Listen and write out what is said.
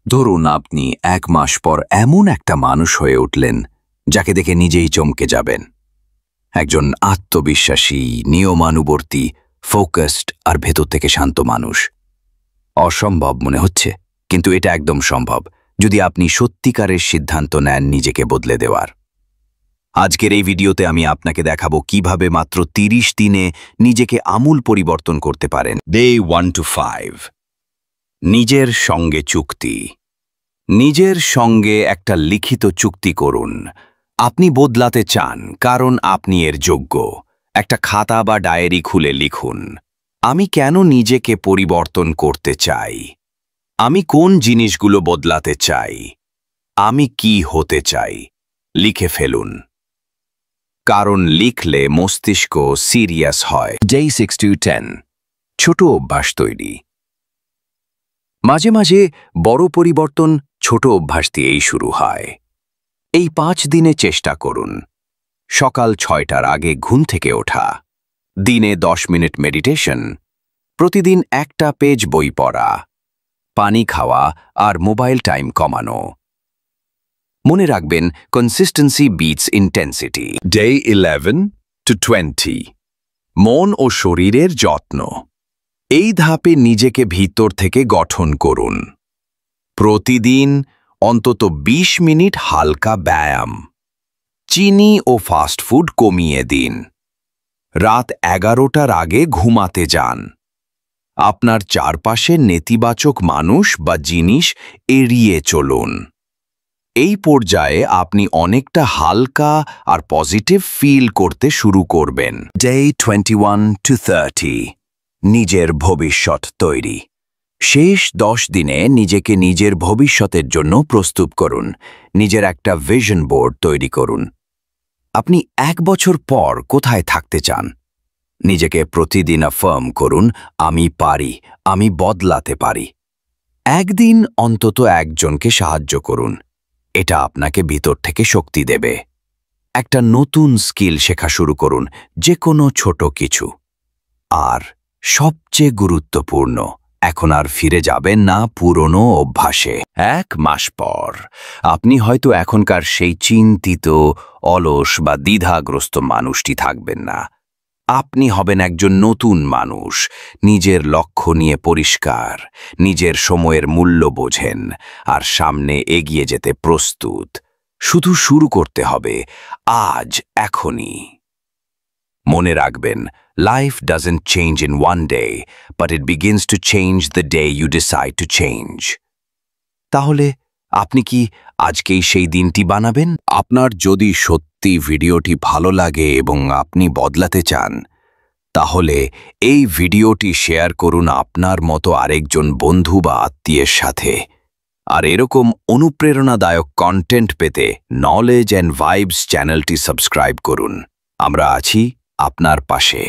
ধরুন আপনি 1 মাস পর এমন একটা মানুষ হয়ে উঠলেন যাকে দেখে নিজেই চমকে যাবেন। একজন আত্মবিশ্বাসী, নিয়মানুবর্তী, ফোকাসড আর ভেতর থেকে শান্ত মানুষ। অসম্ভব মনে হচ্ছে, কিন্তু এটা একদম সম্ভব যদি আপনি সত্যিকারের সিদ্ধান্ত নেন নিজেকে বদলে দেওয়ার। আজকের এই ভিডিওতে আমি আপনাকে দেখাবো কিভাবে মাত্র 30 দিনে নিজেকে আমূল পরিবর্তন করতে পারেন। Day 1 to 5। নিজের সঙ্গে চুক্তি। নিজের সঙ্গে একটা লিখিত চুক্তি করুন। আপনি বদলাতে চান কারণ আপনি এর যোগ্য। একটা খাতা বা ডায়েরি খুলে লিখুন, আমি কেন নিজেকে পরিবর্তন করতে চাই, আমি কোন জিনিসগুলো বদলাতে চাই, আমি কি হতে চাই। লিখে ফেলুন, কারণ লিখলে মস্তিষ্ক সিরিয়াস হয়। Day 6 to 10। ছোট অভ্যাস তৈরি। মাঝে মাঝে বড় পরিবর্তন ছোট অভ্যাস দিয়েই শুরু হয়। এই 5 দিনে চেষ্টা করুন। সকাল 6টার আগে ঘুম থেকে ওঠা, দিনে 10 মিনিট মেডিটেশন, প্রতিদিন একটা পেজ বই পড়া, পানি খাওয়া আর মোবাইল টাইম কমানো। মনে রাখবেন, consistency beats intensity. Day 11 to 20। মন ও শরীরের যত্ন। এই ধাপে নিজেকে ভিতর থেকে গঠন করুন। প্রতিদিন অন্তত 20 মিনিট হালকা ব্যায়াম। চিনি ও ফাস্টফুড কমিয়ে দিন। রাত 11টার আগে ঘুমাতে যান। আপনার চারপাশে নেতিবাচক মানুষ বা জিনিস এড়িয়ে চলুন। এই পর্যায়ে আপনি অনেকটা হালকা আর পজিটিভ ফিল করতে শুরু করবেন। Day 21 to 30। নিজের ভবিষ্যৎ তৈরি। শেষ 10 দিনে নিজেকে নিজের ভবিষ্যতের জন্য প্রস্তুত করুন। নিজের একটা ভিশন বোর্ড তৈরি করুন। আপনি 1 বছর পর কোথায় থাকতে চান? নিজেকে প্রতিদিন অ্যাফার্ম করুন, আমি পারি, আমি বদলাতে পারি। একদিন অন্তত একজনকে সাহায্য করুন। এটা আপনাকে ভিতর থেকে শক্তি দেবে। একটা নতুন স্কিল শেখা শুরু করুন, যে কোনো ছোট কিছু। আর সবচেয়ে গুরুত্বপূর্ণ, এখন আর ফিরে যাবেন না পুরনো অভ্যাসে। 1 মাস পর আপনি হয়তো এখনকার সেই চিন্তিত, অলস বা দ্বিধাগ্রস্ত মানুষটি থাকবেন না। আপনি হবেন একজন নতুন মানুষ, নিজের লক্ষ্য নিয়ে পরিষ্কার, নিজের সময়ের মূল্য বোঝেন আর সামনে এগিয়ে যেতে প্রস্তুত। শুধু শুরু করতে হবে, আজ, এখনই। মনে রাখবেন, life doesn't change in one day, but it begins to change the day you decide to change. তাহলে আপনি কি আজকেই সেই দিনটি বানাবেন? আপনার যদি সত্যি ভিডিওটি ভালো লাগে এবং আপনি বদলাতে চান, তাহলে এই ভিডিওটি শেয়ার করুন আপনার মতো আরেকজন বন্ধু বা আত্মীয়ের সাথে। আর এরকম অনুপ্রেরণাদায়ক কন্টেন্ট পেতে নলেজ অ্যান্ড ভাইবস চ্যানেলটি সাবস্ক্রাইব করুন। আমরা আছি আপনার পাশে।